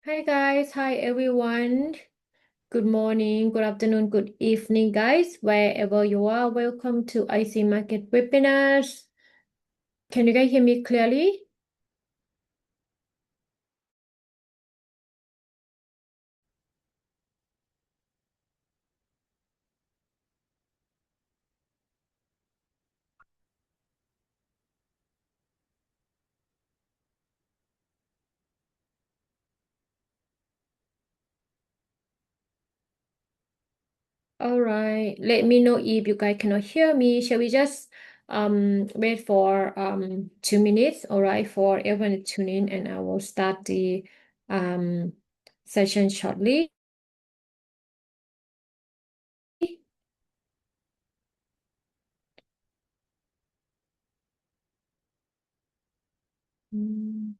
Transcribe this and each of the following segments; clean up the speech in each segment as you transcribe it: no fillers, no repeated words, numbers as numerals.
Hi guys, hi everyone. Good morning, good afternoon, good evening, guys. Wherever you are, welcome to IC Market webinars. Can you guys hear me clearly? All right. Let me know if you guys cannot hear me. Shall we just wait for 2 minutes, all right, for everyone to tune in, and I will start the um session shortly. Mm.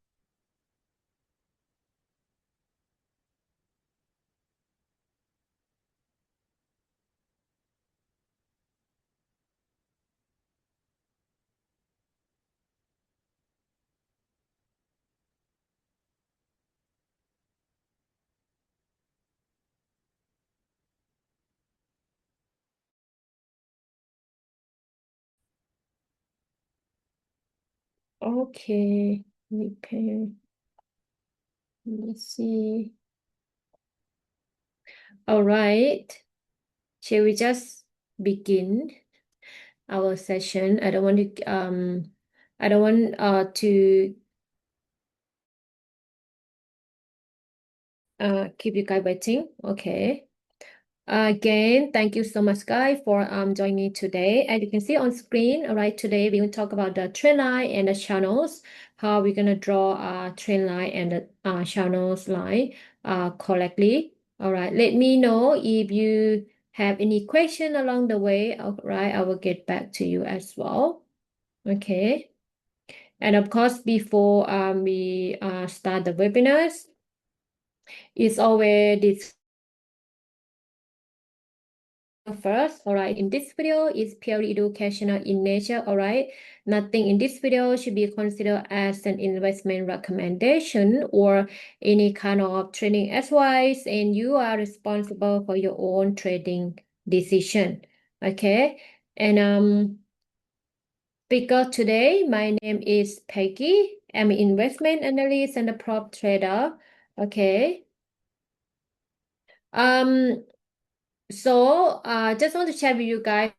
Okay, we can. Let's see. All right. Shall we just begin our session? I don't want to keep you guys waiting. Okay. Again, thank you so much, guys, for joining me today. As you can see on screen, all right, today we're going to talk about the trend line and the channels, how we're going to draw a trend line and the channels line correctly. All right, let me know if you have any question along the way. All right, I will get back to you as well. Okay. And of course, before we start the webinars, it's always this first. All right, in this video is purely educational in nature. All right, nothing in this video should be considered as an investment recommendation or any kind of trading advice, and you are responsible for your own trading decision. Okay, and speaker today, my name is Peggy. I'm an investment analyst and a prop trader. Okay. Um, so just want to share with you guys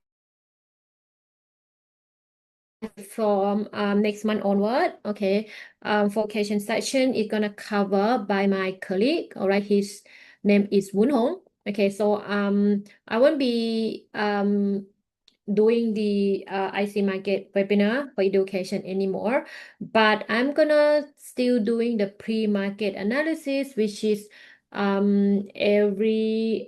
from next month onward. Okay. For vacation section is gonna cover by my colleague. All right, his name is Woon Hong. Okay, so I won't be doing the IC market webinar for education anymore, but I'm gonna still doing the pre-market analysis, which is every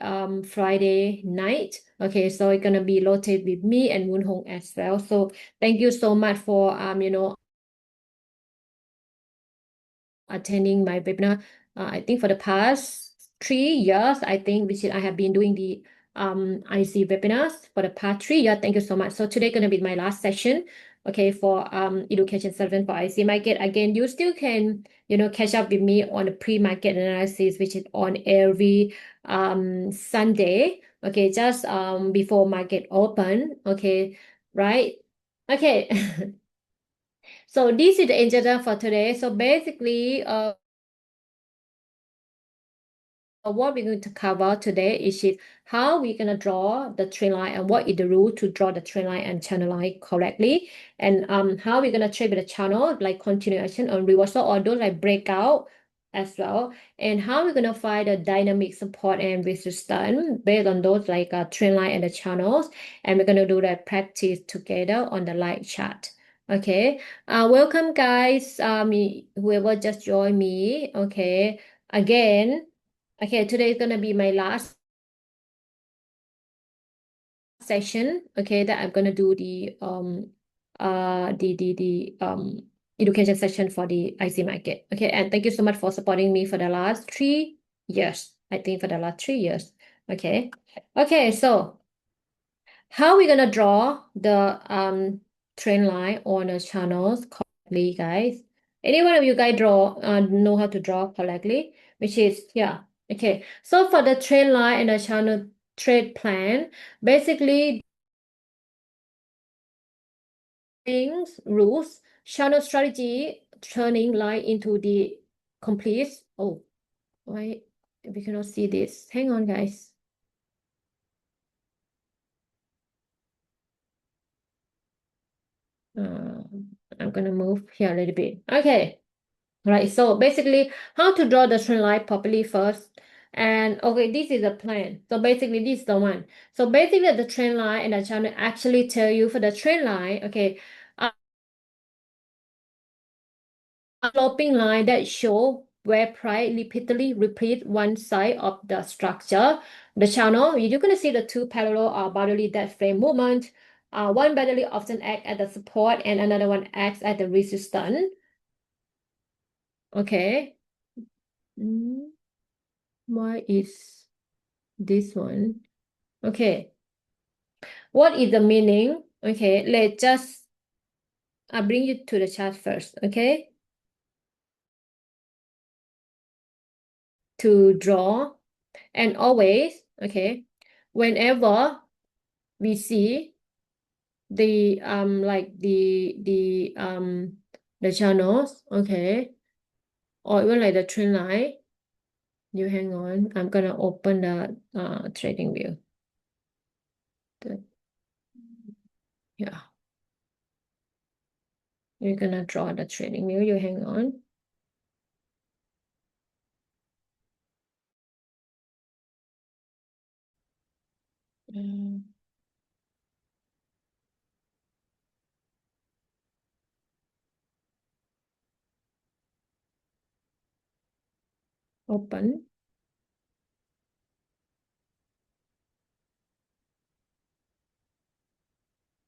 Friday night. Okay, so it's gonna be rotated with me and Moon Hong as well. So thank you so much for attending my webinar. I think for the past 3 years, I think, which is I have been doing the IC webinars for the past 3 years. Thank you so much. So today gonna be my last session. Okay, for education servant for IC market. Again, you still can catch up with me on the pre-market analysis, which is on every Sunday. Okay, just before market open. Okay, right? Okay. So this is the agenda for today. So basically, what we're going to cover today is how we're going to draw the trend line and what is the rule to draw the trend line and channel line correctly, and how we're going to trade with the channel like continuation or reversal or those like breakout as well, and how we're going to find the dynamic support and resistance based on those like trend line and the channels, and we're going to do that practice together on the light chart. Okay, welcome guys, whoever just joined me. Okay, again. Okay, today is gonna be my last session. Okay, that I'm gonna do the education session for the IC market. Okay, and thank you so much for supporting me for the last 3 years. I think for the last 3 years. Okay. Okay, so how we gonna draw the trend line on the channels correctly, guys? Any one of you guys know how to draw correctly? which is here. Okay, so for the trend line and the channel trade plan, basically things, rules, channel strategy, turning line into the complete. Oh, why we cannot see this? Hang on, guys. I'm gonna move here a little bit. Okay. Right, so basically how to draw the trend line properly first. And okay, this is a plan. So basically this is the one. So basically the trend line and the channel actually tell you for the trend line, okay, a sloping line that show where price repeatedly repeat one side of the structure. The channel, you're gonna see the two parallel boundary that frame movement. One boundary often act as the support and another one acts as the resistance. Okay. Why is this one? Okay. What is the meaning? Okay, let's just bring you to the chart first, okay? To draw and always, okay, whenever we see the like the channels, okay, or even like the trend line, you hang on. I'm gonna open the trading view. Yeah, you're gonna draw the trading view. You hang on. Mm, Open.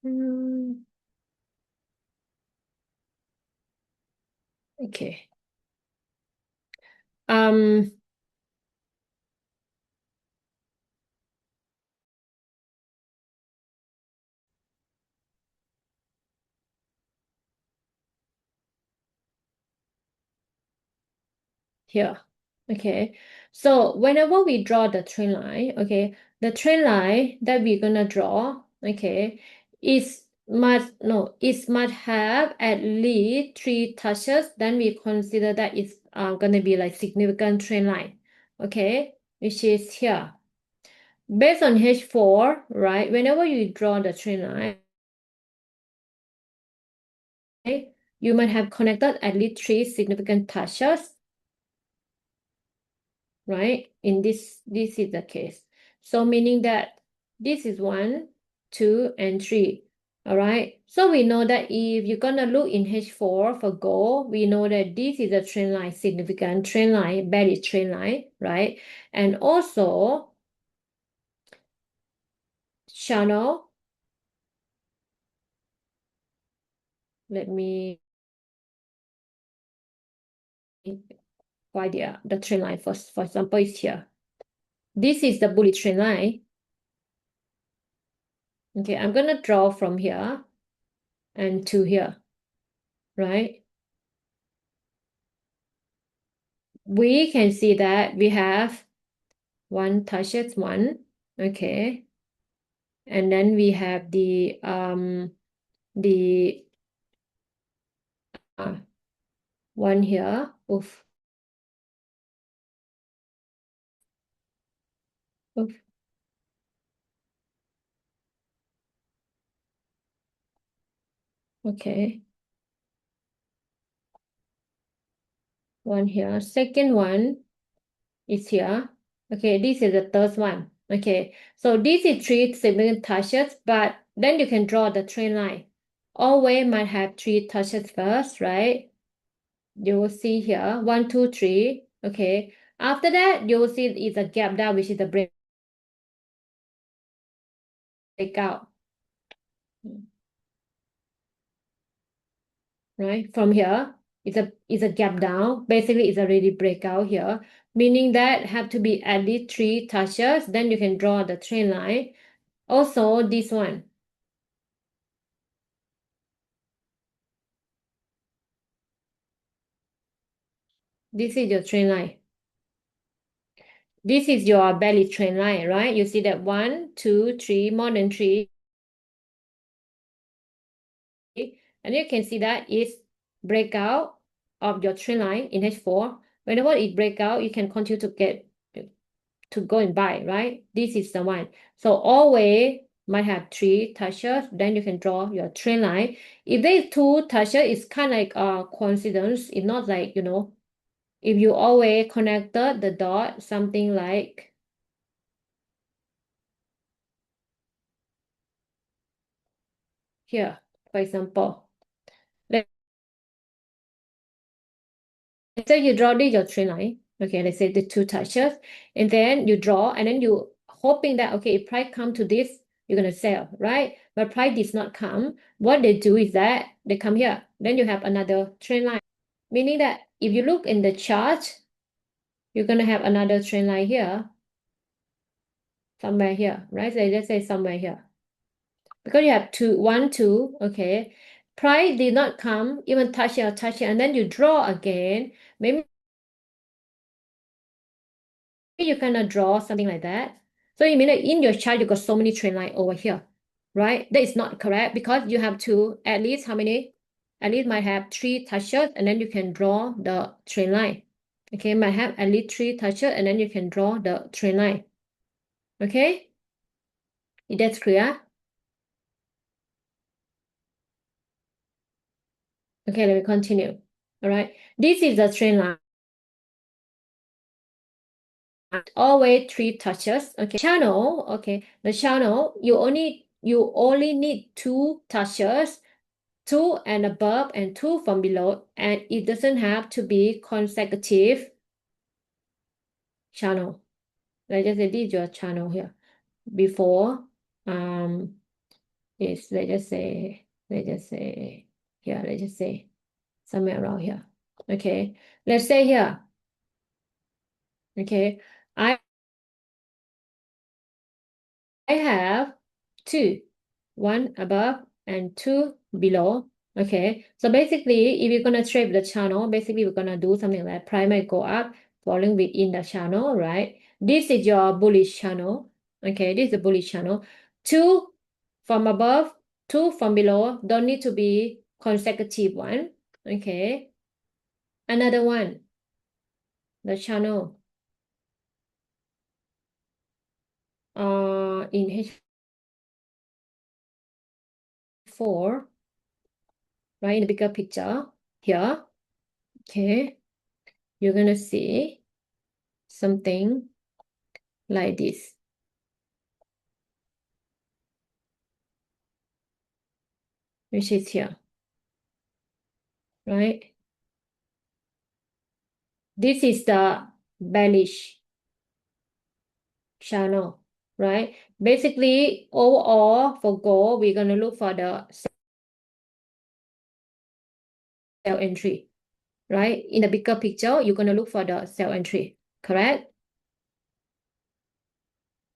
Mm, okay. Um, Here. Okay. So whenever we draw the trend line, okay, the trend line that we're gonna draw, okay, it must have at least three touches. Then we consider that it's gonna be like significant trend line. Okay, which is here. Based on H4, right? Whenever you draw the trend line, you might have connected at least three significant touches, right? In this is the case. So meaning that this is 1, 2, and 3. All right. So we know that if you're gonna look in H4 for gold, we know that this is a trend line, significant trend line, bearish trend line, right? And also channel. Let me find the trend line first. For example, is here. This is the bullish trend line. Okay, I'm gonna draw from here and to here, right? We can see that we have one touches one, okay, and then we have the uh, one here. Oof, oof. Okay, one here. Second one is here. Okay, this is the third one. Okay, so this is three significant touches, but then you can draw the trend line. Always might have three touches first, right? You will see here 1, 2, 3. Okay, after that you will see it's a gap down, which is the breakout. Right from here, it's a gap down. Basically, it's already breakout here, meaning that have to be at least three touches. Then you can draw the trend line. Also, this one. This is your trend line. This is your belly trend line, right? You see that 1, 2, 3, more than 3. And you can see that is breakout of your trend line in H4. Whenever it break out, you can continue to get to go and buy, right? This is the one. So always might have 3 touches, then you can draw your trend line. If there is 2 touches, it's kind of like a coincidence. It's not like, if you always connected the dot, something like here, for example. Let's say you draw this your trend line. Okay, let's say the 2 touches, and then you draw, and then you hoping that, okay, if price come to this, you're gonna sell, right? But price did not come. What they do is that they come here. Then you have another trend line, meaning that if you look in the chart, you're gonna have another trend line here, somewhere here, right? So let's say somewhere here. Because you have 2, 1, 2, okay. Price did not come, even touch it, and then you draw again. Maybe you cannot draw something like that. So you mean that in your chart, you got so many trend line over here, right? That is not correct because you have to at least how many? At least might have 3 touches, and then you can draw the trend line. Okay, might have at least 3 touches, and then you can draw the trend line. Okay, that's clear. Okay, let me continue. All right, this is the trend line. Always 3 touches. Okay, channel. Okay, the channel you only need 2 touches, 2 and above and 2 from below, and it doesn't have to be consecutive channel. Let's just say this is your channel here. Before is let's just say somewhere around here. Okay, let's say here. Okay, I have 2, 1 above and 2 below. Okay, so basically, if you're gonna trade the channel, basically we're gonna do something like primary go up, falling within the channel, right? This is your bullish channel. Okay, this is the bullish channel. 2 from above, 2 from below, don't need to be consecutive one. Okay, another one, the channel in H4, right, in the bigger picture here. Okay, you're gonna see something like this, which is here, right? This is the bearish channel, right? Basically, overall for gold, we're gonna look for the sell entry, right? In the bigger picture, you're gonna look for the sell entry, correct?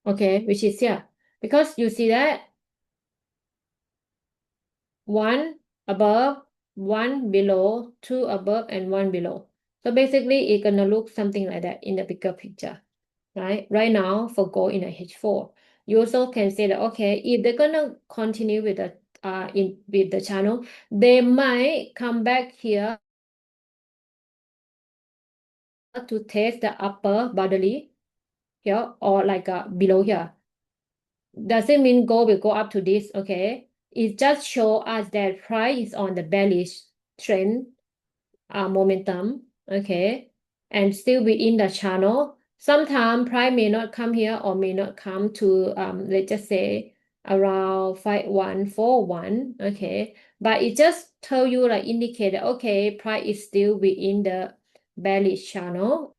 Okay, which is here. Because you see that 1 above, 1 below, 2 above, and 1 below. So basically, it's gonna look something like that in the bigger picture, right? Right now, for gold in a H4, you also can say that, okay, if they're gonna continue with the channel, they might come back here to test the upper boundary here or like below here. Doesn't mean gold will go up to this, okay? It just show us that price is on the bearish trend momentum, okay, and still within the channel. Sometimes price may not come here or may not come to let's just say around 5141, okay, but it just tell you like indicate that okay, price is still within the bearish channel.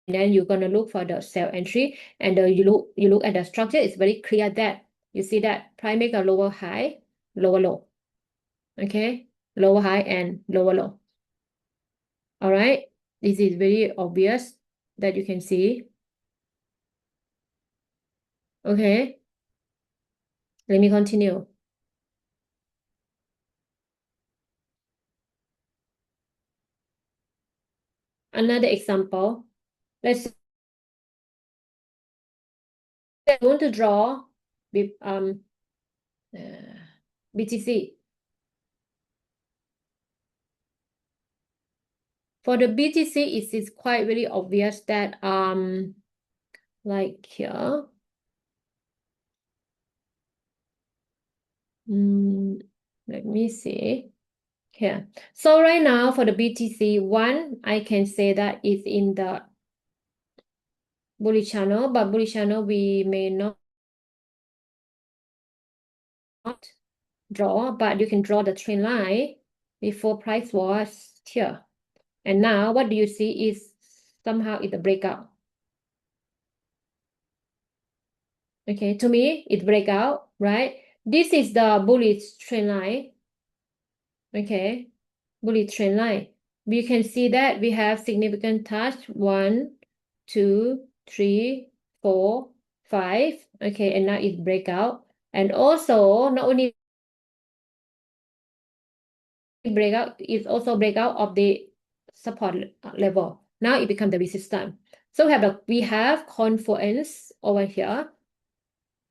And then you're gonna look for the sell entry, and you look at the structure. It's very clear that you see that price make a lower high, lower low, okay, lower high and lower low. All right, this is very obvious that you can see. Okay, let me continue. another example. Let's say I want to draw with BTC. For the BTC, it is quite very obvious that like here. Let me see here. So right now for the BTC, one, I can say that it's in the bullish channel, but bullish channel we may not draw, but you can draw the trend line before price was here. And now what do you see is somehow it's a breakout. Okay, to me, it's breakout, right? This is the bullish trend line. Okay, bullish trend line. We can see that we have significant touch 1, 2, 3, 4, 5. Okay, and now it's breakout. And also, not only breakout, it's also breakout of the support level. Now it becomes the resistance. So we have confluence over here,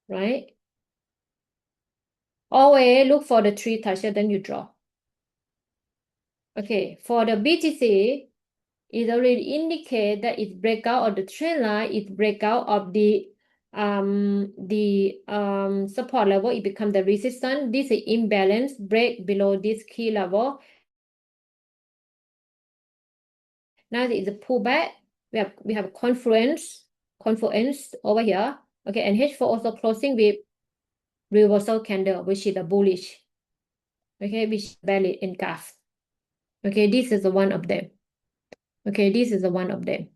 right? Always look for the 3 touches, then you draw. Okay, for the BTC, it already indicate that it's breakout of the trend line, it's breakout of the support level, it becomes the resistance. This is imbalance, break below this key level. Now it's a pullback. We have confluence over here. Okay, and H4 also closing with reversal candle, which is the bullish. Okay, which is valid in graph. Okay, this is the one of them. Okay, this is the one of them.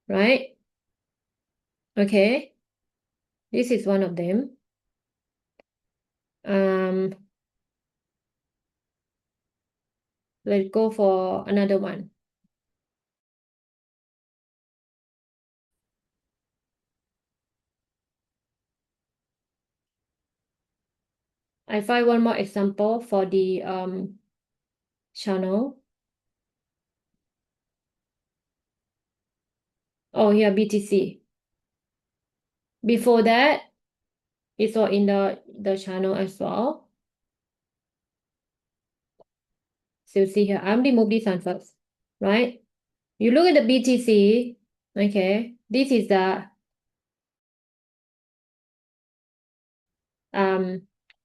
Right? Okay. This is one of them. Let's go for another one. I find one more example for the channel. Oh, here BTC. Before that, it's all in the channel as well. So you see here, I'm remove this one first, right? You look at the BTC, okay, this is the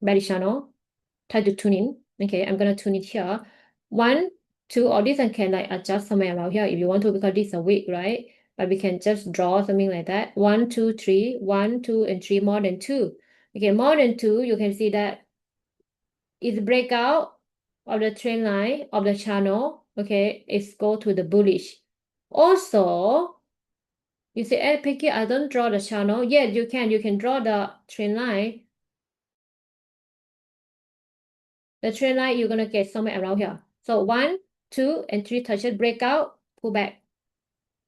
bearish channel. Try to tune in. Okay, I'm gonna tune it here. 1, 2, or this one can like adjust somewhere around here if you want to, because this is a week, right? But we can just draw something like that. 1, 2, 3, 1, 2, and 3, more than 2. Okay, more than 2, you can see that it's breakout of the trend line of the channel. Okay, it's go to the bullish. Also, you say, hey, Peggy, I don't draw the channel. Yes, you can draw the trend line. The trend line you're gonna get somewhere around here. So 1, 2, and 3 touches, breakout, pull back.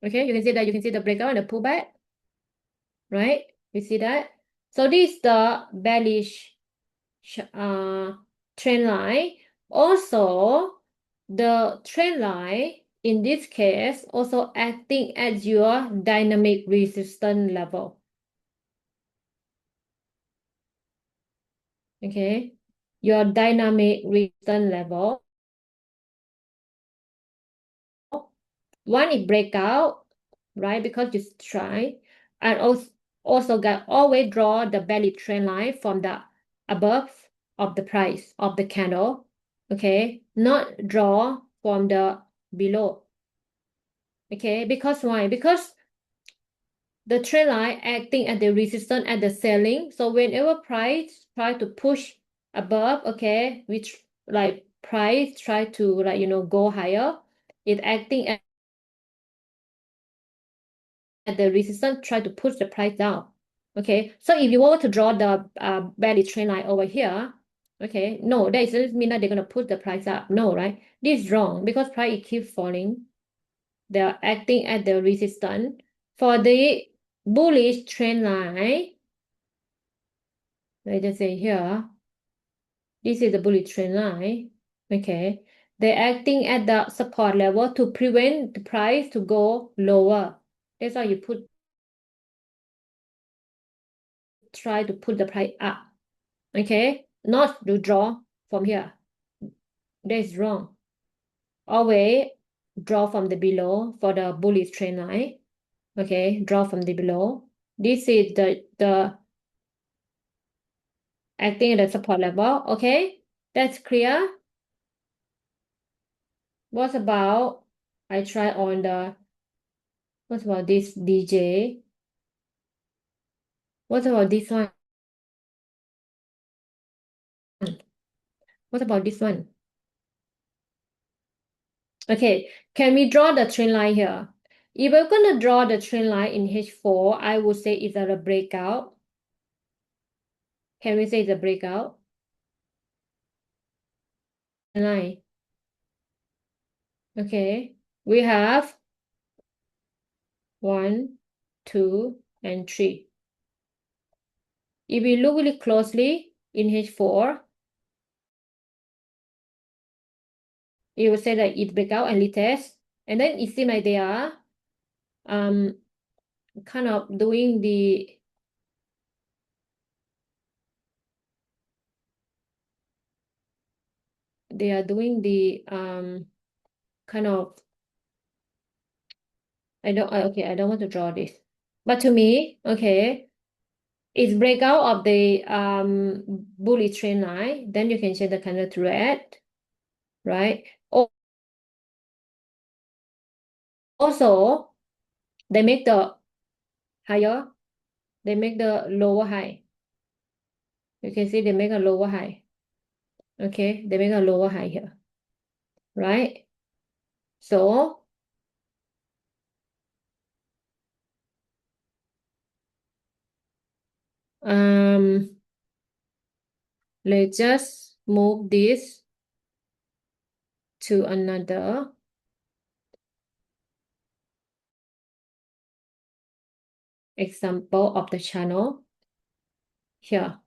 Okay, you can see that, you can see the breakout and the pullback, right? You see that? So this is the bearish trend line. Also, the trend line in this case also acting as your dynamic resistance level. Okay, your dynamic resistance level. One is breakout, right? Because you try, and also always draw the belly trend line from the above of the price of the candle. Okay, not draw from the below. Okay, because why? Because the trend line acting at the resistance at the selling. So whenever price try to push above, okay, which like price try to go higher, it acting at the resistance, try to push the price down. Okay, so if you want to draw the bearish trend line over here, okay, no, that doesn't mean that they're going to push the price up. No, right? This is wrong because price keeps falling. They're acting at the resistance. For the bullish trend line, let's just say here, this is the bullish trend line. Okay, They're acting at the support level to prevent the price to go lower. That's why you try to put the price up. Okay, not to draw from here. That is wrong. Always draw from the below for the bullish trend line. Okay, draw from the below. This is the acting at the support level. Okay, that's clear. What about I try on the what about this DJ? What about this one? What about this one? Okay, can we draw the trend line here? If we're gonna draw the trend line in H4, I would say it's a breakout. Can we say it's a breakout? Line. Okay, we have 1, 2, and 3. If we look really closely in H4, you will say that it breakout and retest, and then it seems like they are kind of doing the kind of I don't want to draw this. But to me, okay, it's breakout of the bullish trend line, then you can change the color to red, right? Also, they make the higher, they make the lower high. You can see they make a lower high. Okay, they make a lower high here, right? So let's just move this to another example of the channel here.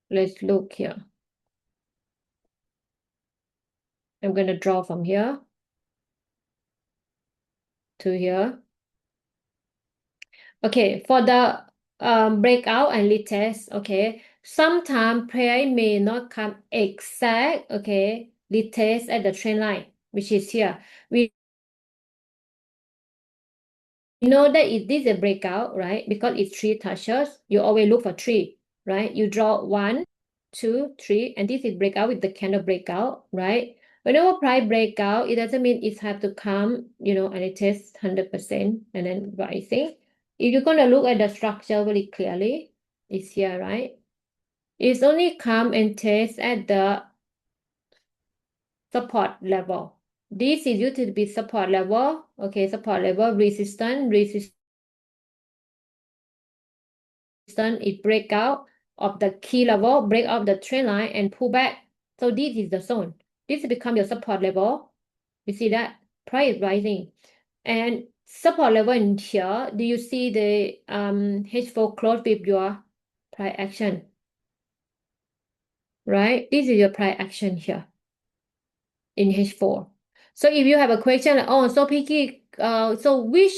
Let's look here. I'm going to draw from here to here. Okay, for the breakout and retest, okay, sometimes price may not come exact, okay, retest at the trend line, which is here. We know that it is a breakout, right? Because it's 3 touches, you always look for 3, right? You draw 1, 2, 3, and this is breakout with the candle breakout, right? Whenever price breakout, it doesn't mean it have to come, and it test 100% and then rising. If you're gonna look at the structure very clearly, it's here, right? It's only come and test at the support level. This is used to be support level, okay, support level, resistance, it break out of the key level, break out the trend line and pull back. So this is the zone. This become your support level. You see that price is rising, and support level in here. Do you see the H4 close with your price action? Right? This is your price action here in H4. So if you have a question, so Peggy, so which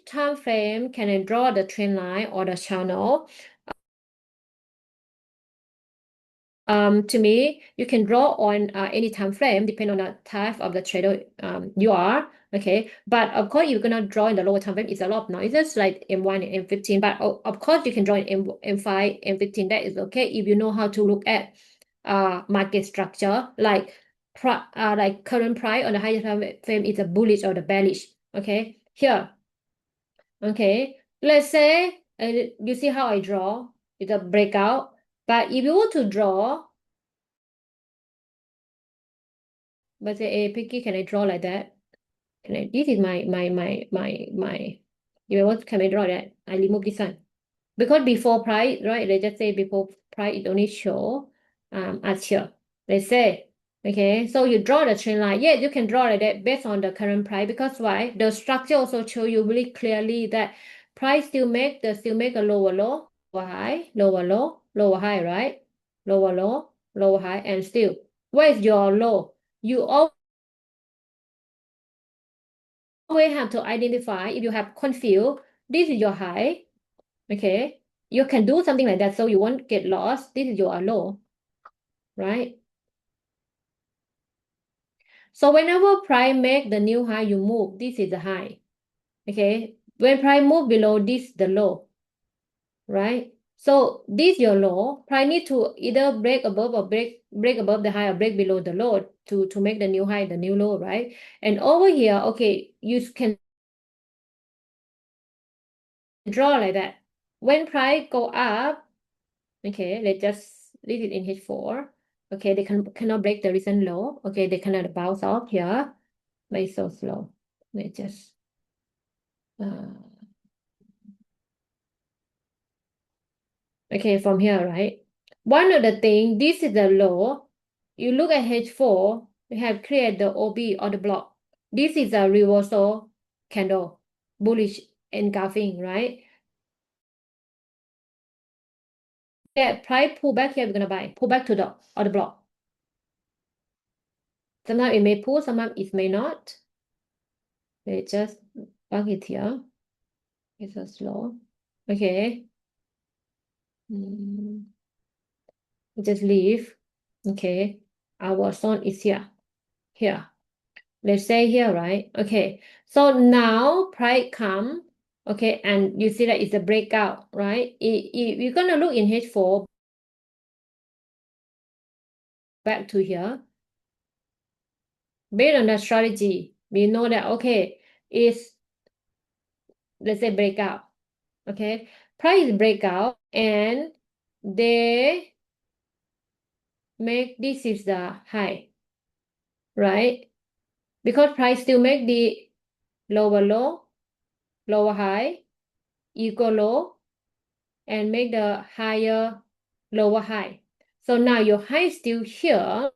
time frame can I draw the trend line or the channel? To me, you can draw on any time frame depending on the type of the trader you are. Okay, but of course, you're gonna draw in the lower time frame. It's a lot of noises like M1 and M15. But of course, you can draw in M5, M15. That is okay if you know how to look at market structure, like current price on the higher time frame is a bullish or the bearish. Okay, here. Okay, let's say you see how I draw. It's a breakout. But if you want to draw, but say, hey, Peggy, can I draw like that? This is my. If I want, can I draw that? I remove this one. Because before price, right? Let's just say before price, it only show as here. Let's say, okay, so you draw the trend line. Yeah, you can draw like that based on the current price. Because why? The structure also show you really clearly that price still make a lower low. high, lower low, lower high, right? Lower low, lower high, and still. Where is your low? You always have to identify if you have confused, this is your high, okay? You can do something like that so you won't get lost. This is your low, right? So whenever price make the new high, you move. This is the high, okay? When price move below this, the low, right? So this your low. Price need to either break above or break above the high or break below the low to make the new high, the new low, right? And over here, okay, you can draw like that. When price go up, okay, let's just leave it in H4. Okay, they cannot break the recent low. Okay, they cannot bounce off here. But it's so slow. Let's just okay, from here, right? One of the thing, this is the low. You look at H4, we have created the OB or the block. This is a reversal candle, bullish engulfing, right? Yeah, price pull back here, we're gonna buy. Pull back to the or the block. Sometimes it may pull, sometimes it may not. Let's just plug it here. It's so slow. Okay. Just leave. Okay. Our zone is here. Here. Let's say here, right? Okay. So now price come, okay, and you see that it's a breakout, right? You're gonna look in H4 back to here. Based on the strategy, we know that okay, it's let's say breakout. Okay. Price is breakout and they make this is the high, right? Because price still make the lower low, lower high, equal low, and make the higher lower high. So now your high is still here.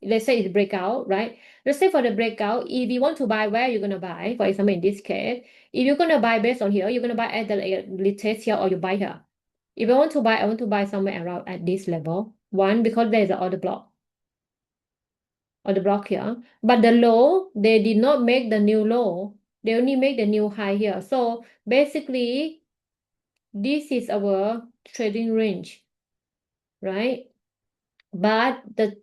Let's say it's breakout, right? Let's say for the breakout, if you want to buy, where you're gonna buy? For example, in this case, if you're gonna buy based on here, you're gonna buy at the latest here or you buy here. If I want to buy, I want to buy somewhere around at this level. One, because there's an order block or the block here. But the low, they did not make the new low. They only make the new high here. So basically, this is our trading range, right? But the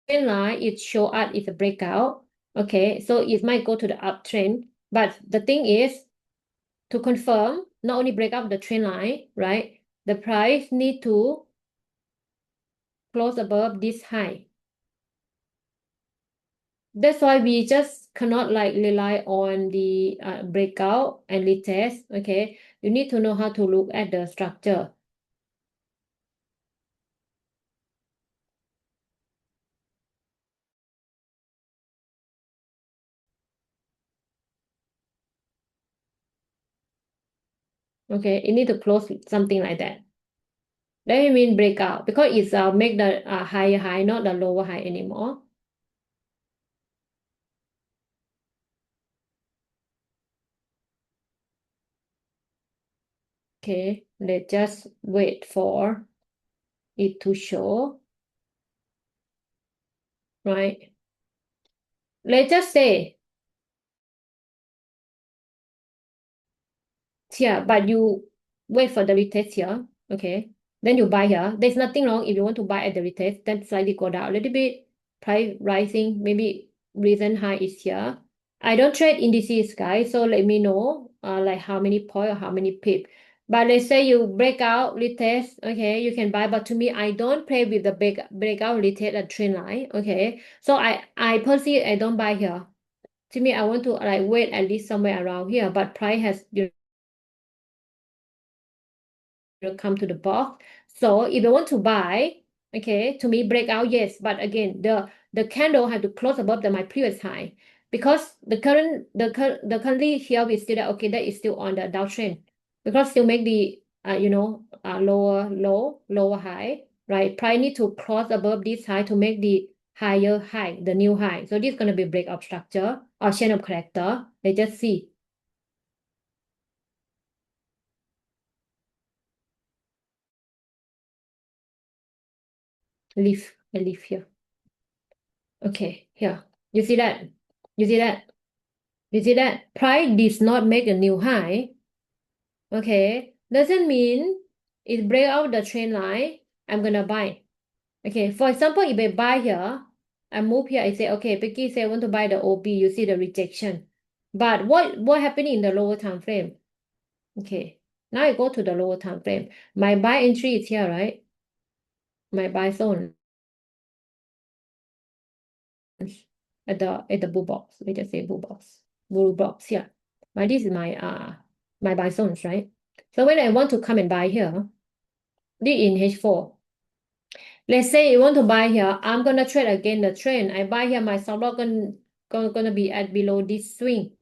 trend line it show us it's a breakout. Okay, so it might go to the uptrend. But the thing is to confirm, not only break up the trend line, right? The price need to close above this high. That's why we just cannot like rely on the breakout and retest. Okay, you need to know how to look at the structure. Okay, you need to close something like that. That mean breakout because it's make the higher high, not the lower high anymore. Okay, let's just wait for it to show, right? Let's just say, yeah, but you wait for the retest here, okay? Then you buy here. There's nothing wrong if you want to buy at the retest, then slightly go down a little bit, price rising, maybe recent high is here. I don't trade indices, guys, so let me know like how many point or how many pip. But let's say you break out, retest, okay, you can buy. But to me, I don't play with the breakout, retest, and trend line, okay? So I personally, I don't buy here. To me, I want to like wait at least somewhere around here, but price has come to the box. So if you want to buy, okay, to me breakout, yes, but again, the candle have to close above my previous high because the currently here we still that okay, that is still on the downtrend because still make the lower low, lower high, right? Price need to cross above this high to make the higher high, the new high. So this is going to be breakout structure or chain of character. Let's just see. Leave, I leave here. Okay, here. You see that? You see that? You see that? Price did not make a new high. Okay, doesn't mean it break out the trend line, I'm gonna buy. Okay, for example, if I buy here, I move here, I say, okay, Peggy say I want to buy the OP, you see the rejection. But what happened in the lower time frame? Okay, now I go to the lower time frame. My buy entry is here, right? My buy zone at the blue box. Let me just say blue box. Blue box here. But this is my buy zones, right? So when I want to come and buy here, this in H4. Let's say you want to buy here, I'm gonna trade again the trend. I buy here, my stop loss gonna be at below this swing.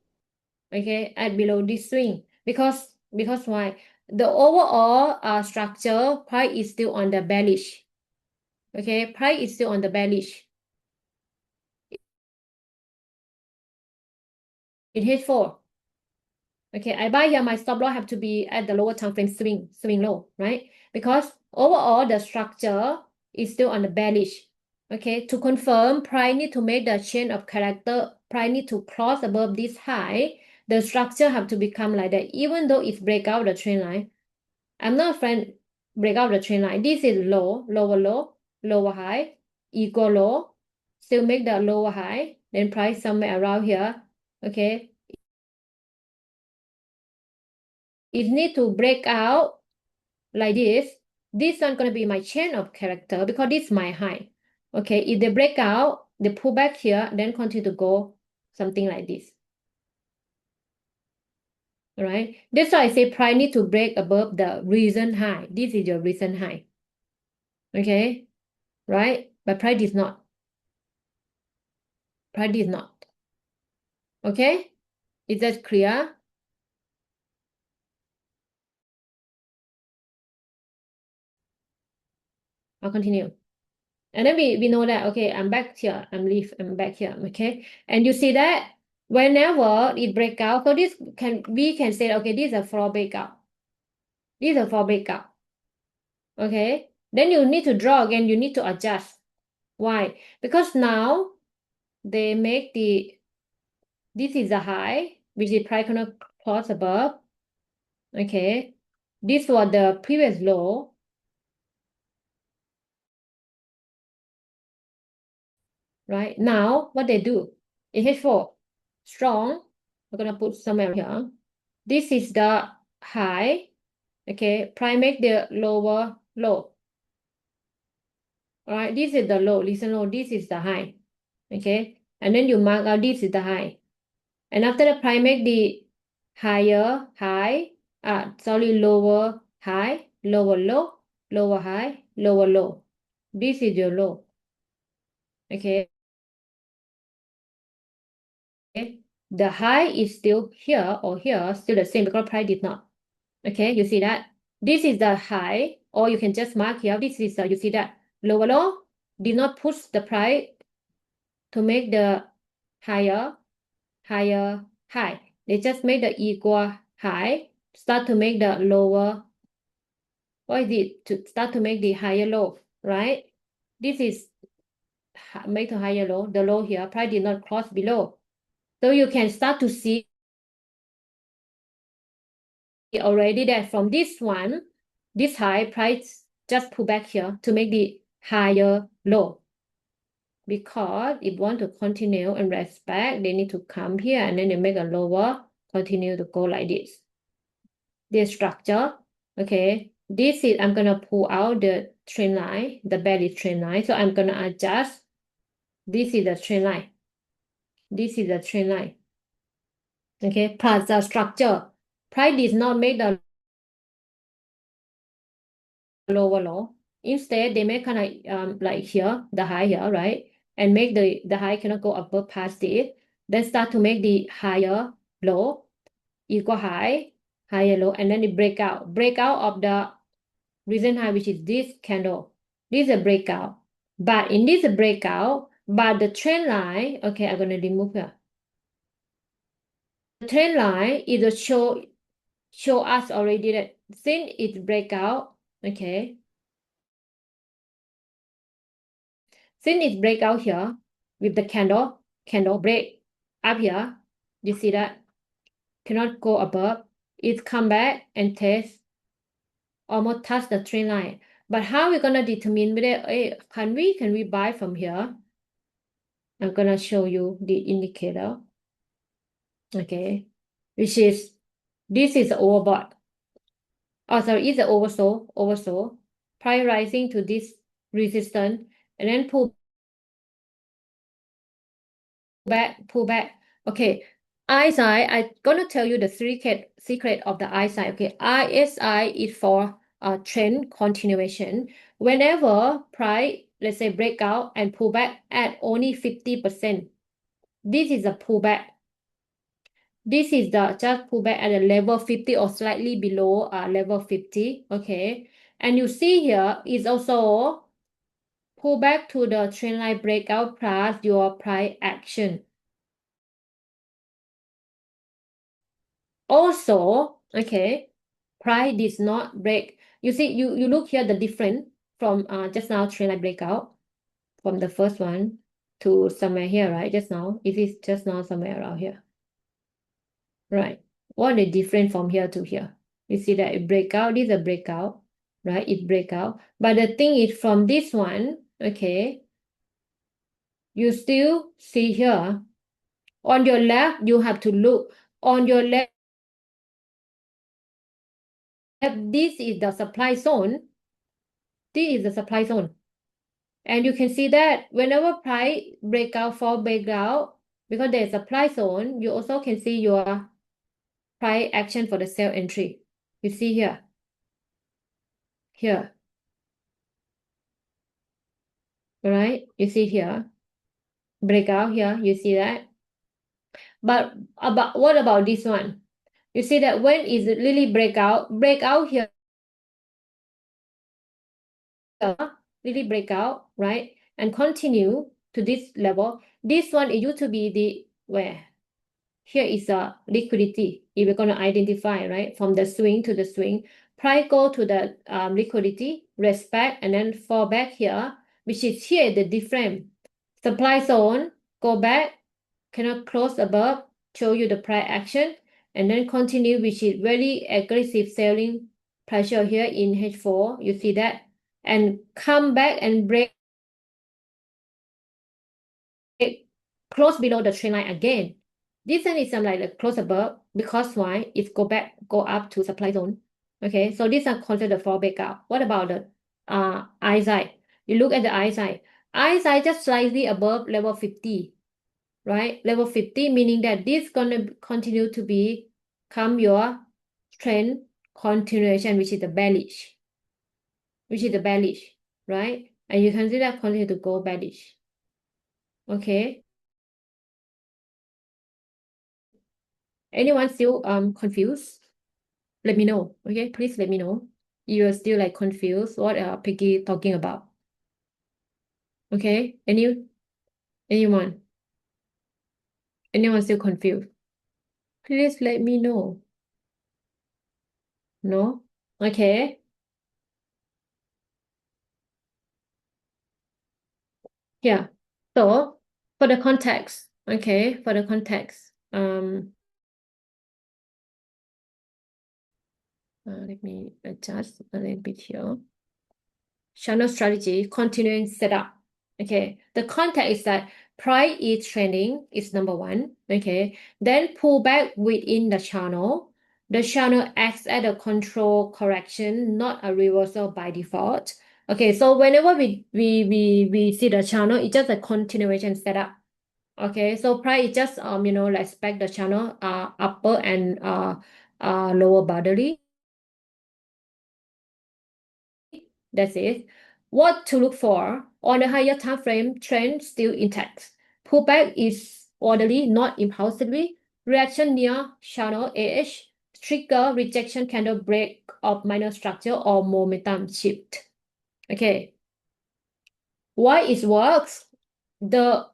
Okay, at below this swing. Because why? The overall structure price is still on the bearish. Okay, price is still on the bearish. In H4. Okay, I buy here, my stop loss have to be at the lower time frame swing low, right? Because overall the structure is still on the bearish. Okay, to confirm, price need to make the change of character, price need to cross above this high. The structure have to become like that, even though it's break out the trend line. I'm not a friend break out the trend line. This is low, lower high, equal low, still make the lower high, then price somewhere around here. Okay, it need to break out like this. This one gonna be my chain of character because this is my high. Okay, if they break out, they pull back here, then continue to go something like this. All right, that's why I say price need to break above the recent high. This is your recent high. Okay, right? But price is not. Price is not. Okay, is that clear? I'll continue. And then we know that, okay, I'm back here, I'm back here, okay? And you see that whenever it break out, so we can say, okay, this is a floor breakout. This is a floor breakout. Okay? Then you need to draw again, you need to adjust. Why? Because now they make this is a high, which is price gonna cross above. Okay? This was the previous low. Right? Now, what they do? In H4, strong, we're gonna put somewhere here. This is the high. Okay, price make the lower low. All right, this is the low, listen low, this is the high. Okay, and then you mark out this is the high. And after the price make the higher high, lower high, lower low, lower high, lower low. This is your low. Okay. The high is still here or here, still the same because price did not. Okay, you see that? This is the high, or you can just mark here. This is, you see that? Lower low did not push the price to make the higher high. They just make the equal high, start to make the lower, what is it? To start to make the higher low, right? This is make the higher low, the low here, price did not cross below. So you can start to see already that from this one, this high price just pull back here to make the higher low. Because if want to continue and respect, they need to come here and then they make a lower, continue to go like this. This structure, okay. This is, I'm gonna pull out the trend line, the belly trend line. So I'm gonna adjust. This is the trend line. This is the trend line. Okay, plus the structure. Price did not make the lower low. Instead, they make kind of like here, the high here, right? And make the high cannot go above past it. Then start to make the higher low, equal high, higher low, and then it break out. Break out of the recent high, which is this candle. This is a breakout. But in this breakout, But the trend line, okay, I'm gonna remove here. The trend line either show us already that since it breakout, okay. Since it break out here with the candle break up here, you see that cannot go above. It come back and test almost touch the trend line. But how we gonna determine whether can we buy from here? I'm gonna show you the indicator. Okay, which is this is the overbought. Oh, sorry, it's the oversold. Price rising to this resistance and then pull back. Okay, RSI, I'm gonna tell you the secret of the RSI. Okay, RSI is for trend continuation. Whenever price, let's say, breakout and pull back at only 50%, this is a pullback. This is the just pullback at a level 50 or slightly below level 50. Okay, and you see here is also pull back to the trend line breakout plus your price action. Also, okay, price did not break. You see, you look here the difference from just now trend line breakout from the first one to somewhere here, right? Just now, it is just now somewhere around here, right? What is different from here to here? You see that it break out. This is a breakout, right? It break out. But the thing is, from this one, okay, you still see here. On your left, you have to look on your left. This is the supply zone. This is the supply zone. And you can see that whenever price breakout, because there's a supply zone, you also can see your price action for the sell entry. You see here. Here. Right? You see here. Breakout here. You see that. But what about this one? You see that when is it really breakout here, really breakout, right? And continue to this level. This one, it used to be the where? Here is a liquidity. If we're going to identify, right, from the swing to the swing, price go to the liquidity, respect, and then fall back here, which is here the different supply zone, go back, cannot close above, show you the price action, and then continue, which is very aggressive selling pressure here in H4. You see that, and come back and break close below the trend line again. This one is like the close above because why? It go up to supply zone. Okay, so these are considered fall breakout. What about the I side? You look at the I side. I side just slightly above level 50, right? Level 50 meaning that this gonna continue to become your trend continuation, which is the bearish, right? And you can see that continue to go bearish. Okay. Anyone still confused? Let me know. Okay, please let me know. You're still like confused. What Peggy talking about? Okay, anyone still confused? Please let me know. No? Okay. Yeah. So for the context, okay, let me adjust a little bit here. Channel strategy, continuing setup. Okay, the context is that price is trending is number one. Okay, then pull back within the channel. The channel acts as a control correction, not a reversal by default. Okay, so whenever we see the channel, it's just a continuation setup. Okay, so price is just respect the channel upper and lower boundary. That's it. What to look for? On the higher time frame, trend still intact. Pullback is orderly, not impulsively. Reaction near channel AH. Trigger rejection candle break of minor structure or momentum shift. Okay. Why it works? the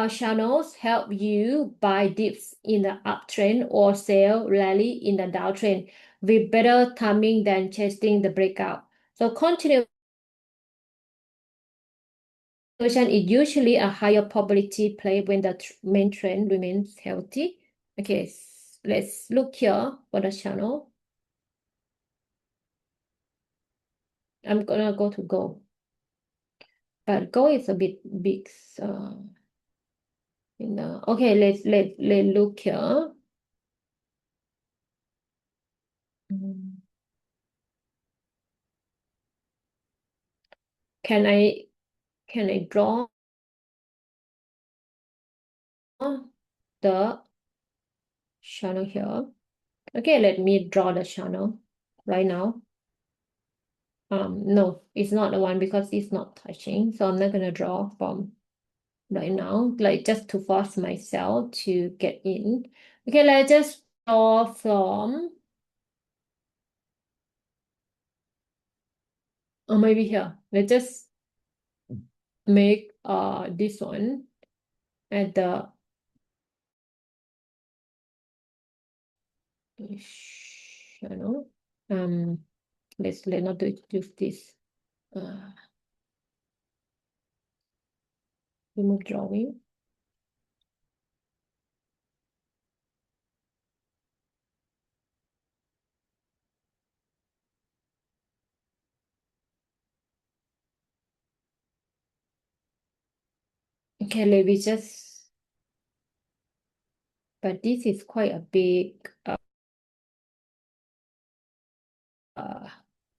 channels help you buy dips in the uptrend or sell rally in the downtrend with better timing than chasing the breakout. So continuation is usually a higher probability play when the main trend remains healthy. Okay, let's look here for the channel. I'm gonna go to gold, but gold is a bit big. So, okay, let's look here. Mm. Can I draw the channel here? Okay, let me draw the channel right now. No, it's not the one because it's not touching. So I'm not gonna draw from right now, like just to force myself to get in. Okay, let's just draw from, or maybe here. Let's just make this one at the channel. Let's not do this. Remove drawing. Okay, let me just, but this is quite a big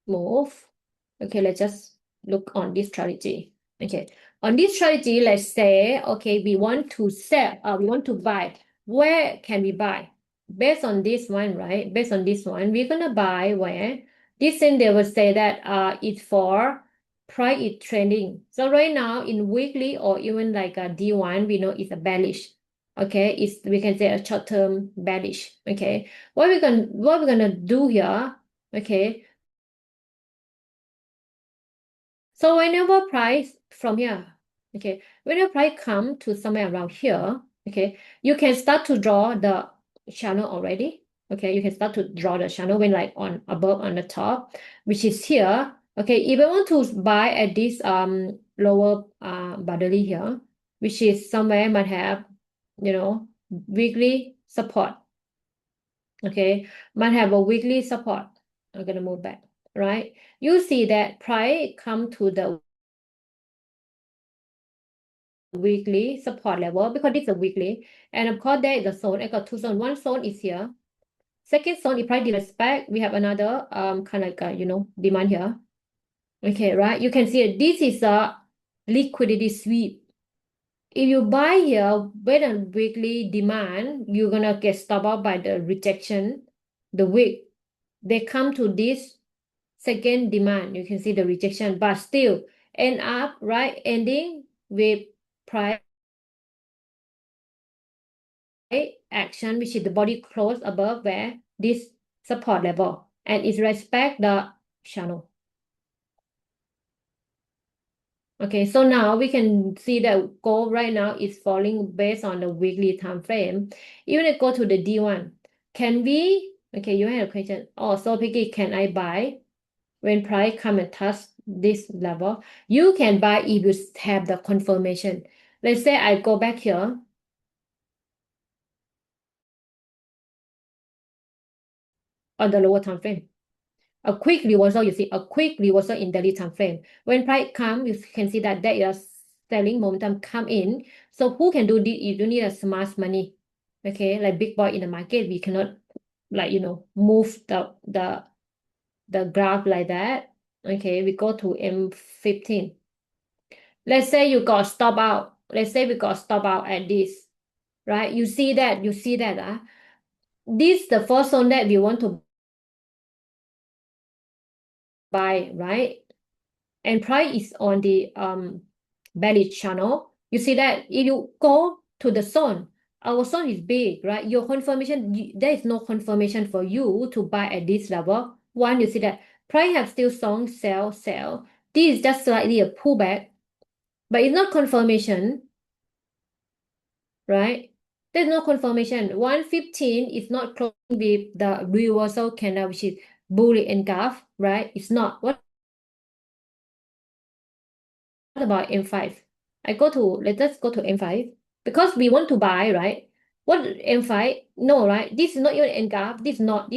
move. Okay, let's just look on this strategy. Okay, on this strategy, let's say, okay, we want to sell, we want to buy. Where can we buy? Based on this one, right? Based on this one, we're gonna buy where? This thing they will say that it's for price is trending. So right now in weekly or even like a D1, we know it's a bearish. Okay, it's we can say a short-term bearish. Okay, what we're gonna do here? Okay, so whenever price from here, okay, whenever price come to somewhere around here, okay, you can start to draw the channel already. Okay, you can start to draw the channel when like on above on the top, which is here. Okay, if I want to buy at this lower boundary here, which is somewhere might have, weekly support. Okay, might have a weekly support. I'm gonna move back, right? You see that price come to the weekly support level because this is a weekly, and of course there is a zone. I got two zones. One zone is here. Second zone, if price disrespect, we have another kind of like demand here. Okay, right? You can see it. This is a liquidity sweep. If you buy here based on weekly demand, you're gonna get stopped out by the rejection. The week they come to this second demand, you can see the rejection, but still end up right ending with price action, which is the body close above where this support level, and it respect the channel. Okay, so now we can see that gold right now is falling based on the weekly time frame. Even if go to the D1, can we, okay, you had a question. Oh, so Peggy, can I buy when price come and touch this level? You can buy if you have the confirmation. Let's say I go back here on the lower time frame. A quick reversal, you see, a quick reversal in daily time frame. When price come, you can see that there is selling momentum come in. So who can do this? You don't need a smart money. Okay, like big boy in the market, we cannot like move the graph like that. Okay, we go to M15. Let's say you got stop out. Let's say we got stop out at this, right? You see that, this the first zone that we want to buy, right? And price is on the bearish channel. You see that if you go to the zone, our zone is big, right? Your confirmation, there is no confirmation for you to buy at this level. One, you see that price have still strong sell. This is just slightly a pullback, but it's not confirmation. right? There's no confirmation. 115 is not closing with the reversal candle, which is Boolean gap, right? It's not. What about M5? Let us go to M5 because we want to buy, right? What M5? No, right? This is not even N gap. This not.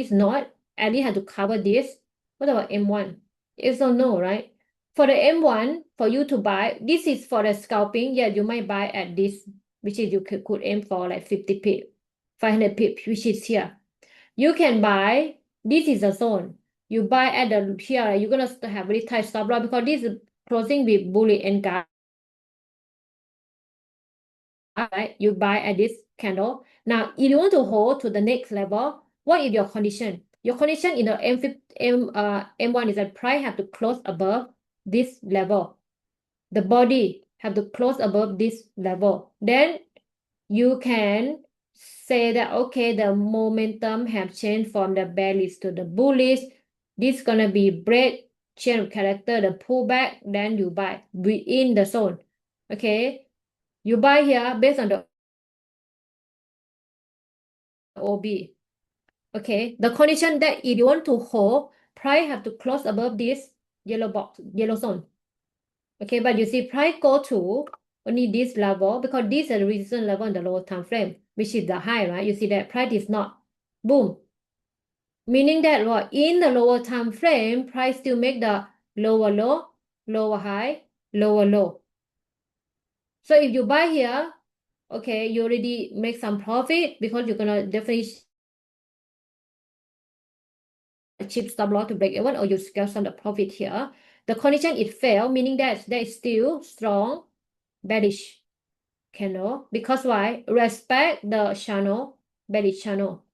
I only have to cover this. What about M1? It's a no, right? For the M1, for you to buy, this is for the scalping. Yeah, you might buy at this, which is you could aim for like 50 pip, 500 pip, which is here. You can buy, this is a zone. You buy at the here, you're gonna have very tight stop loss because this is closing with Boolean gap. Right? You buy at this candle. Now, if you want to hold to the next level, what is your condition? Your condition in the M1 is that price have to close above this level. The body have to close above this level. Then you can say that, okay, the momentum have changed from the bearish to the bullish. This gonna be break, change of character, the pullback, then you buy within the zone. Okay, you buy here based on the OB. Okay, the condition that if you want to hold, price have to close above this yellow box, yellow zone. Okay, but you see price go to only this level because this is a resistance level in the lower time frame, which is the high, right? You see that price is not. Boom. Meaning that what in the lower time frame, price still make the lower low, lower high, lower low. So if you buy here, okay, you already make some profit because you're gonna definitely achieve stop loss to break even or you scale some the profit here. The condition it fail, meaning that there is still strong bearish candle. Because why? Respect the channel, bearish channel.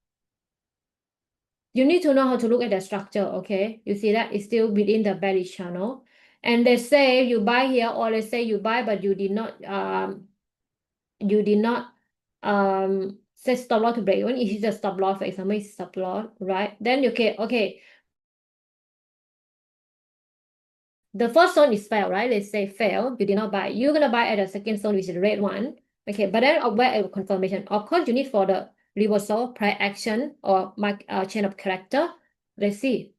You need to know how to look at the structure, okay? You see that it's still within the bearish channel. And they say you buy here, or let's say you buy, but you did not set stop loss to break even. If it's a stop loss, for example, it's stop loss, right? Then okay. The first zone is fail, right? Let's say fail, you did not buy. You're gonna buy at the second zone, which is the red one. Okay, but then where a confirmation? Of course, you need for the reversal, price action, or chain of character. Let's see.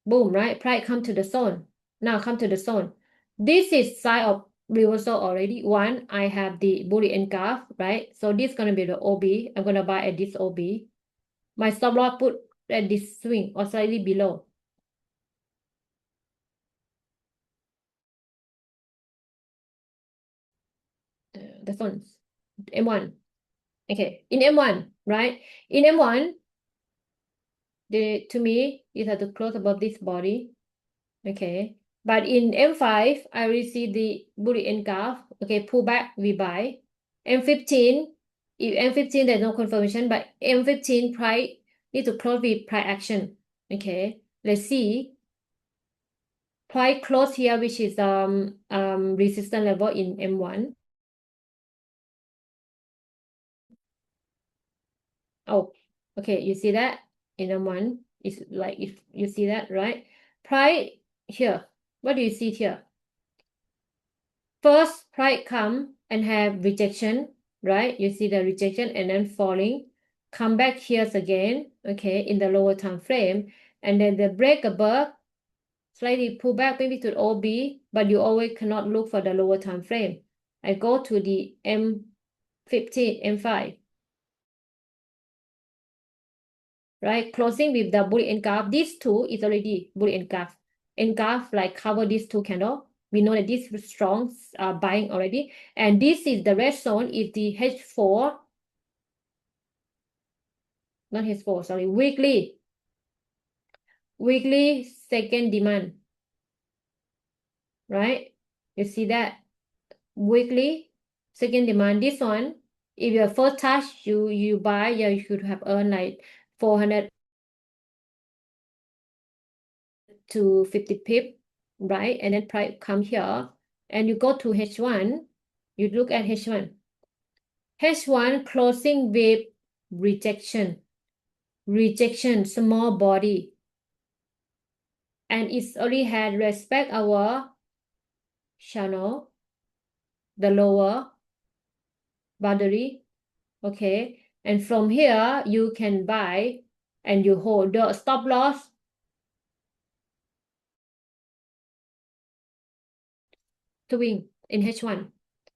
Boom, right? Price come to the zone. Now come to the zone. This is side of reversal already. One, I have the Boolean graph, right? So this is gonna be the OB. I'm gonna buy at this OB. My stop loss put at this swing or slightly below. The zones. M1. Okay, in M1, right? In M1, to me, it has to close above this body. Okay. But in M5, I already see the Boolean graph. Okay, pull back, we buy. M15, if M15, there's no confirmation, but M15 price need to close with price action. Okay, let's see. Price close here, which is resistance level in M1. Oh, okay, you see that in M1? It's like if you see that, right? Price here. What do you see here? First, price come and have rejection, right? You see the rejection and then falling. Come back here again, okay, in the lower time frame. And then the break above, slightly pull back maybe to the OB, but you always cannot look for the lower time frame. I go to the M15, M5. Right, closing with the Boolean gap. These two is already Boolean gap. And gap like cover these two candle. We know that this is strong buying already. And this is the red zone is the H4, not H4, sorry, weekly second demand. Right? You see that weekly second demand. This one, if your first touch you buy, yeah, you should have earned like 400 to 50 pip, right? And then price come here and you go to H1, you look at H1. H1 closing with rejection, small body. And it's already had respect our channel, the lower boundary, okay? And from here, you can buy and you hold the stop loss to win in H1.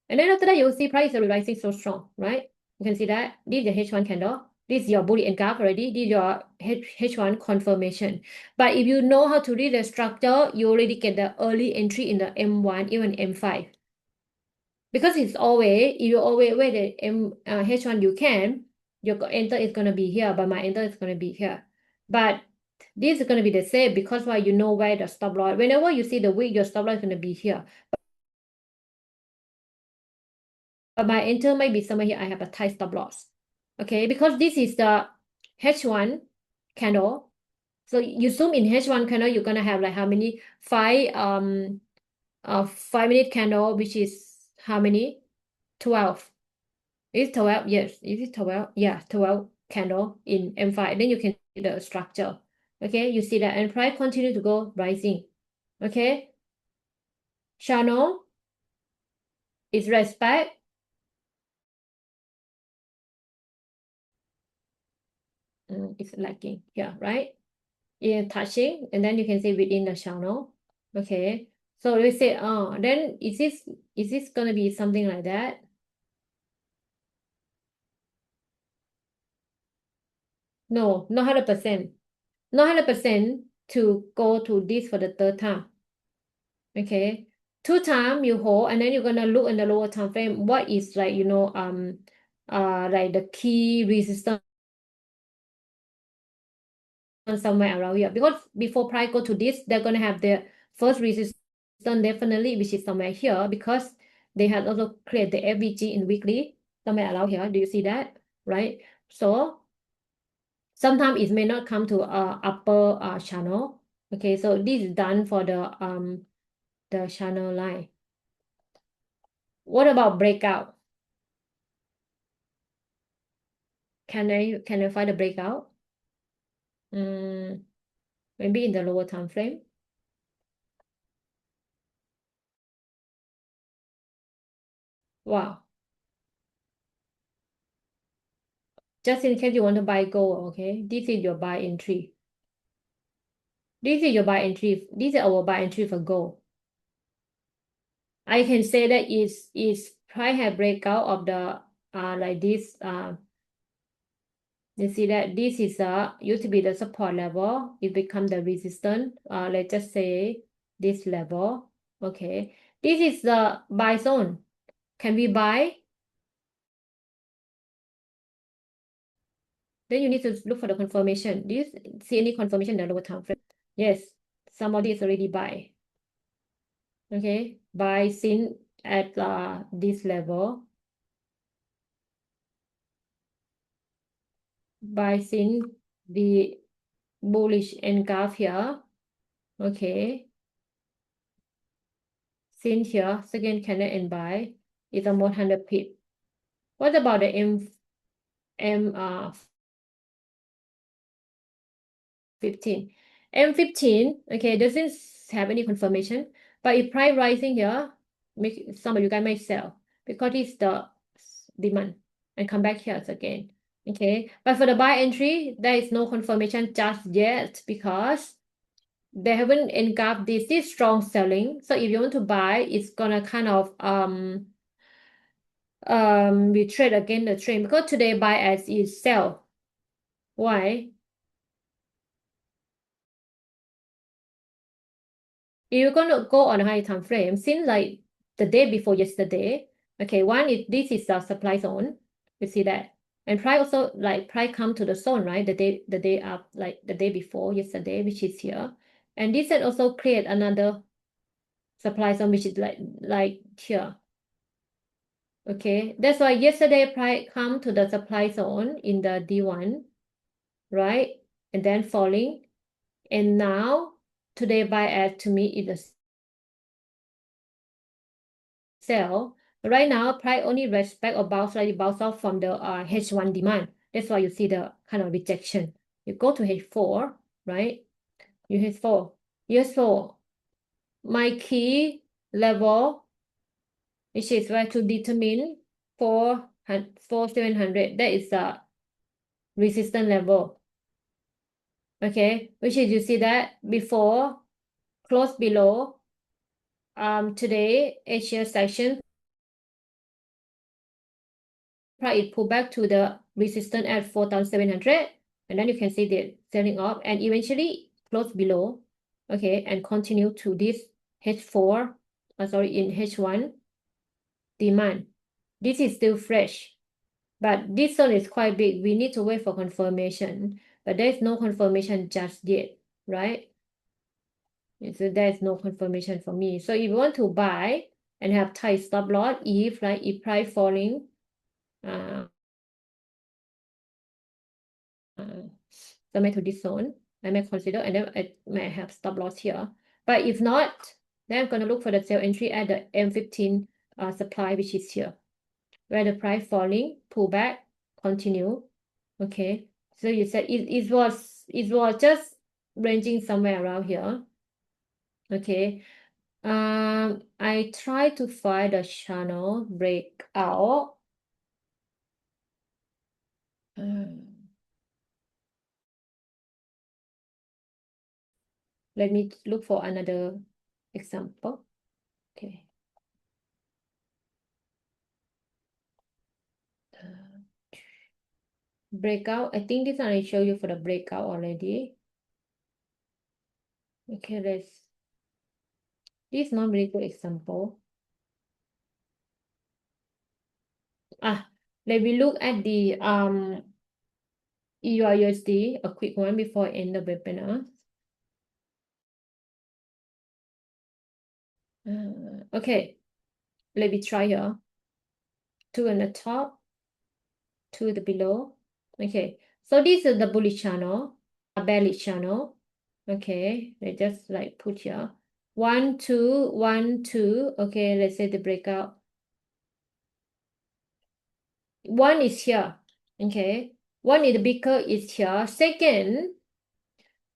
And then after that, you'll see price is rising so strong, right? You can see that. This is the H1 candle. This is your bullish gap already. This is your H1 confirmation. But if you know how to read the structure, you already get the early entry in the M1, even M5. Because it's always, if you always wait the H1, you can, your enter is going to be here, but my enter is going to be here. But this is going to be the same because why you know where the stop loss. Whenever you see the wick, your stop loss is going to be here. But my enter might be somewhere here. I have a tight stop loss. Okay, because this is the H1 candle. So you zoom in H1 candle, you're gonna have like how many? 5 minute candle, which is how many? 12. Is 12? Yes. Is it 12? Yeah, 12 candle in M5. Then you can see the structure. Okay, you see that, and price continue to go rising. Okay, channel is respect. It's lacking here, right? Yeah, touching, and then you can see within the channel. Okay, so we say, then is this gonna be something like that? No, not 100%. Not 100% to go to this for the third time. Okay, 2 times you hold, and then you're gonna look in the lower time frame. What is like like the key resistance somewhere around here, because before price go to this, they're gonna have their first resistance definitely, which is somewhere here, because they had also created the FVG in weekly somewhere around here. Do you see that? Right? So sometimes it may not come to upper channel. Okay, so this is done for the channel line. What about breakout? Can I find the breakout? Maybe in the lower time frame. Wow. Just in case you want to buy gold, okay? This is your buy entry. This is your buy entry. This is our buy entry for gold. I can say that is price have breakout of the like this you see that this is used to be the support level. It become the resistance. Let's just say this level. Okay. This is the buy zone. Can we buy? Then you need to look for the confirmation. Do you see any confirmation in the lower time frame? Yes. Somebody is already buy. Okay. Buy since at this level. Buy since the bullish engulf here. Okay. Since here, second candle and buy is almost 100 pip. What about the M 15? M15, okay, doesn't have any confirmation, but if price rising here, make some of you guys may sell because it's the demand and come back here again. Okay, but for the buy entry, there is no confirmation just yet because they haven't engulfed this strong selling. So if you want to buy, it's gonna kind of we trade against the trend because today buy as is sell. Why? If you're gonna go on a high time frame, since like the day before yesterday, okay, one is this is the supply zone. You see that, and price also like price come to the zone, right? The day up, like the day before yesterday, which is here, and this had also create another supply zone, which is like here. Okay, that's why yesterday price come to the supply zone in the D1, right? And then falling. And now today buy at to me is a sell. Right now price only respect or slightly bounce off from the H1 demand. That's why you see the kind of rejection. You go to H4, right? You H4. H4. My key level, which is where to determine for 700. That is the resistance level. Okay, which is you see that before close below today Asia section price it pull back to the resistance at 4,700, and then you can see the selling off and eventually close below, okay, and continue to this H4 in H1 demand. This is still fresh, but this zone is quite big. We need to wait for confirmation, but there is no confirmation just yet, right? So there's no confirmation for me. So if you want to buy and have tight stop loss, if price falling, to this zone, I may consider, and then I may have stop loss here. But if not, then I'm gonna look for the sell entry at the M15 supply, which is here, where the price falling, pull back, continue. Okay, so you said it was just ranging somewhere around here. Okay, I try to find a channel breakout. Let me look for another example. Okay. Breakout. I think this one I show you for the breakout already. Okay, this is not really good example. Let me look at the EURUSD, a quick one before I end the webinar. Okay, let me try here. Two on the top, two the below. Okay, so this is the bullish channel, a bearish channel. Okay, let's just like put here 1 2 1 2. Okay, let's say the breakout. One is here. Okay, one is the bigger is here. Second,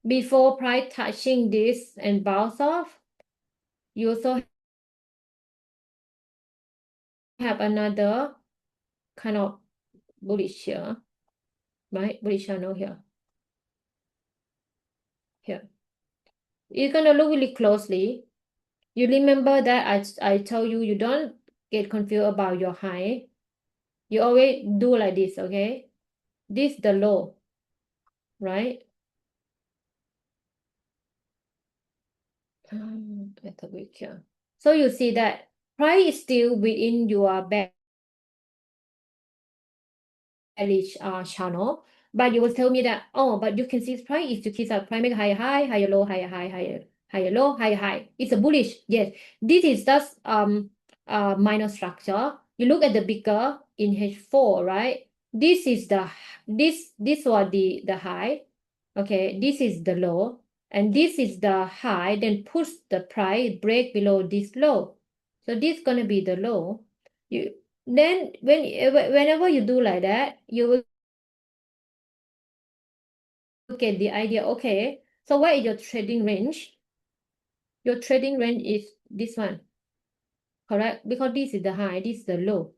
before price touching this and bounce off, you also have another kind of bullish here, right? Bullish channel here. Here. You're gonna look really closely. You remember that I told you don't get confused about your high. You always do like this, okay? This the low, right? Let's have a look here. So you see that price is still within your bearish channel, but you will tell me that, oh, but you can see price is to keep up price make higher high, higher low, higher high, higher low, higher high. It's a bullish. Yes, this is just minor structure. You look at the bigger in H4, right? This is the this was the high. Okay, this is the low, and this is the high, then push the price break below this low. So this gonna be the low. You then whenever you do like that, you will get the idea. Okay, so what is your trading range? Your trading range is this one, correct? Because this is the high, this is the low.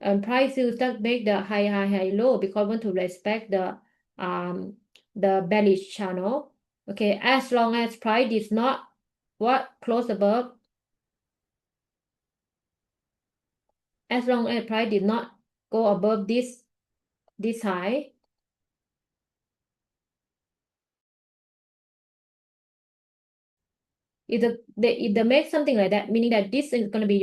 And price will just make the high low because want to respect the bearish channel. Okay, as long as price is not what close above, as long as price did not go above this high, if they make something like that, meaning that this is going to be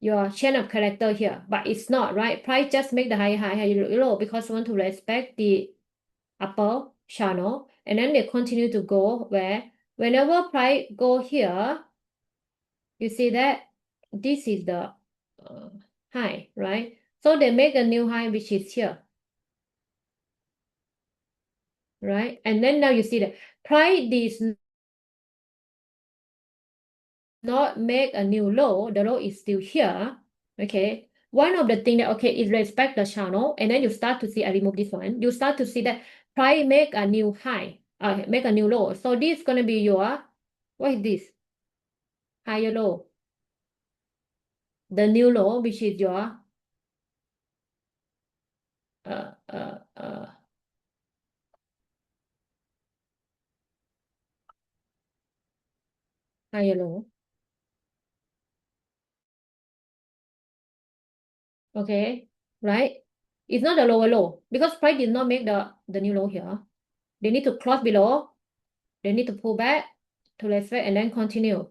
your chain of character here, but it's not, right? Price just make the high low because want to respect the upper channel, and then they continue to go where whenever price go here, you see that this is the high, right? So they make a new high, which is here, right? And then now you see that price is not make a new low, the low is still here. Okay, one of the thing that okay is respect the channel, and then you start to see, I remove this one, you start to see that price make a new high, make a new low. So this is gonna be your, what is this, higher low, the new low, which is your higher low. Okay, right? It's not the lower low because price did not make the new low here. They need to cross below. They need to pull back to respect and then continue.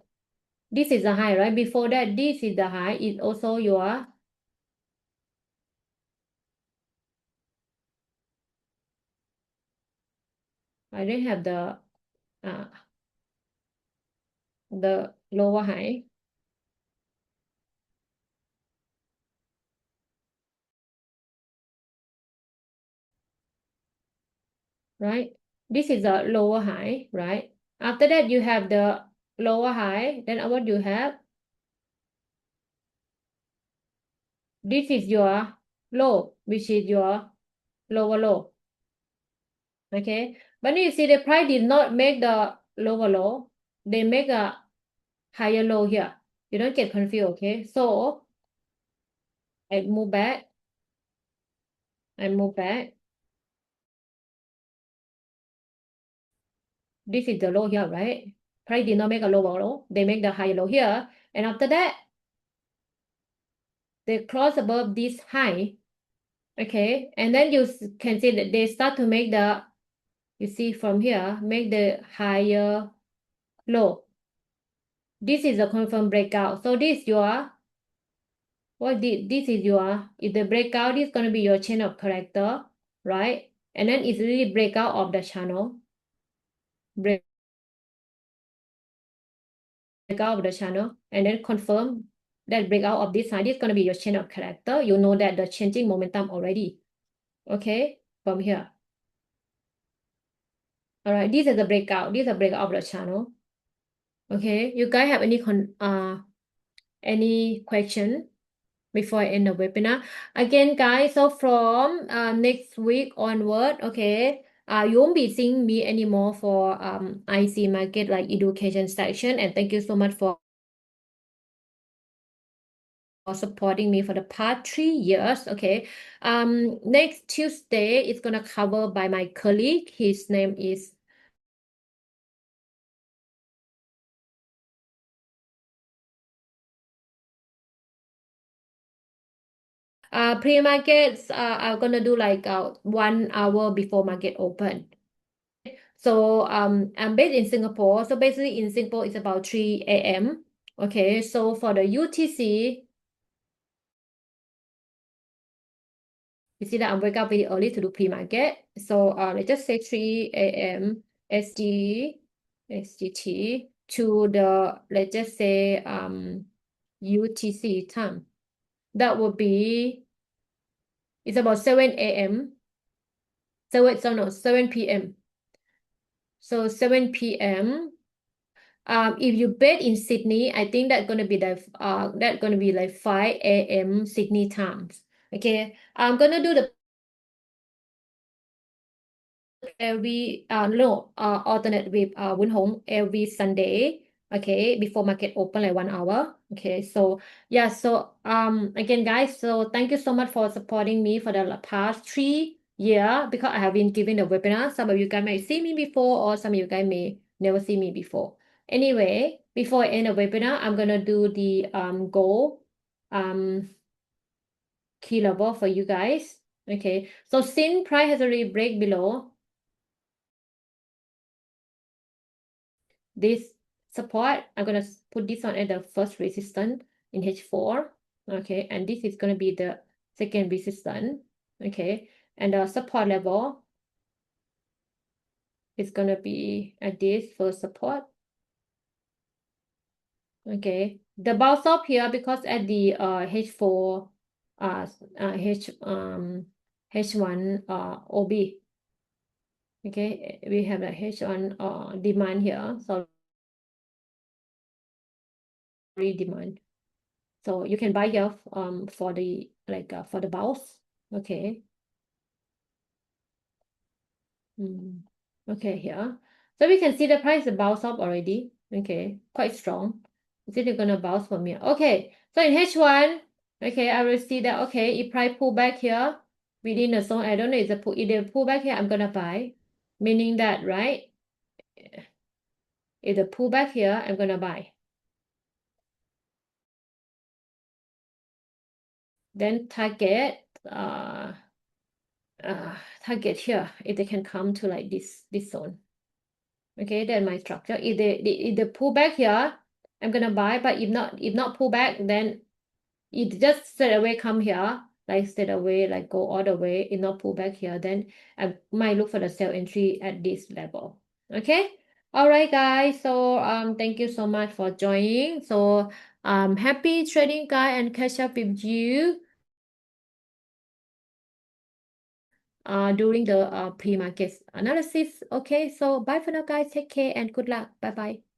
This is the high, right? Before that, this is the high. It's also your I didn't have the lower high. Right? This is the lower high, right? After that, you have the lower high. Then what you have? This is your low, which is your lower low. Okay, but you see the price did not make the lower low. They make a higher low here. You don't get confused, okay? So I move back. I move back. This is the low here, right? Price did not make a lower low. They make the higher low here. And after that, they cross above this high. Okay, and then you can see that they start to make the, you see from here, make the higher low. This is a confirmed breakout. So this your, this is your, if the breakout is going to be your chain of character, right? And then it's really breakout of the channel. Breakout of the channel, and then confirm that breakout of this side is going to be your chain of character. You know that the changing momentum already. Okay, from here. All right, this is the breakout. This is a breakout of the channel. Okay, you guys have any question before I end the webinar? Again, guys, so from next week onward, okay, you won't be seeing me anymore for IC market like education section. And thank you so much for supporting me for the past 3 years. Okay, next Tuesday it's gonna cover by my colleague. His name is pre-markets. I'm gonna do like 1 hour before market open. So I'm based in Singapore. So basically in Singapore it's about 3 a.m. Okay, so for the UTC, you see that I'm wake up very early to do pre-market. So let's just say 3 a.m. SGT to the, let's just say UTC time. That would be, it's about 7 a.m. So wait, so no, 7 p.m. So 7 p.m. If you bet in Sydney, I think that's gonna be like 5 a.m. Sydney times. Okay, I'm gonna do the every no alternate with Win Hong every Sunday. Okay, before market open like 1 hour. Okay, so yeah, so again guys, so thank you so much for supporting me for the past 3 years because I have been giving the webinar. Some of you guys may see me before, or some of you guys may never see me before. Anyway, before I end the webinar, I'm gonna do the goal key level for you guys. Okay, so since price has already break below this support, I'm gonna put this one at the first resistance in H4. Okay, and this is gonna be the second resistance. Okay, and the support level is gonna be at this first support. Okay, the bounce up here because at the H4 H1 OB. Okay, we have a H1 demand here, so demand. So you can buy here for the for the bounce. Okay. Okay, here. So we can see the price bounce up already. Okay, quite strong. Is it gonna bounce from here? Okay, so in H1, okay, I will see that okay, if price pull back here, within the zone. I don't know if they pull back here, I'm gonna buy, meaning that, right? If they pull back here, I'm gonna buy. Then target target here if they can come to like this zone. Okay, then my structure. If they pull back here, I'm gonna buy. But if not pull back, then it just straight away come here, like straight away, like go all the way. If not pull back here, then I might look for the sell entry at this level. Okay. All right, guys. So thank you so much for joining. So happy trading, guys, and catch up with you during the pre-market analysis. Okay, so bye for now, guys. Take care and good luck. Bye bye.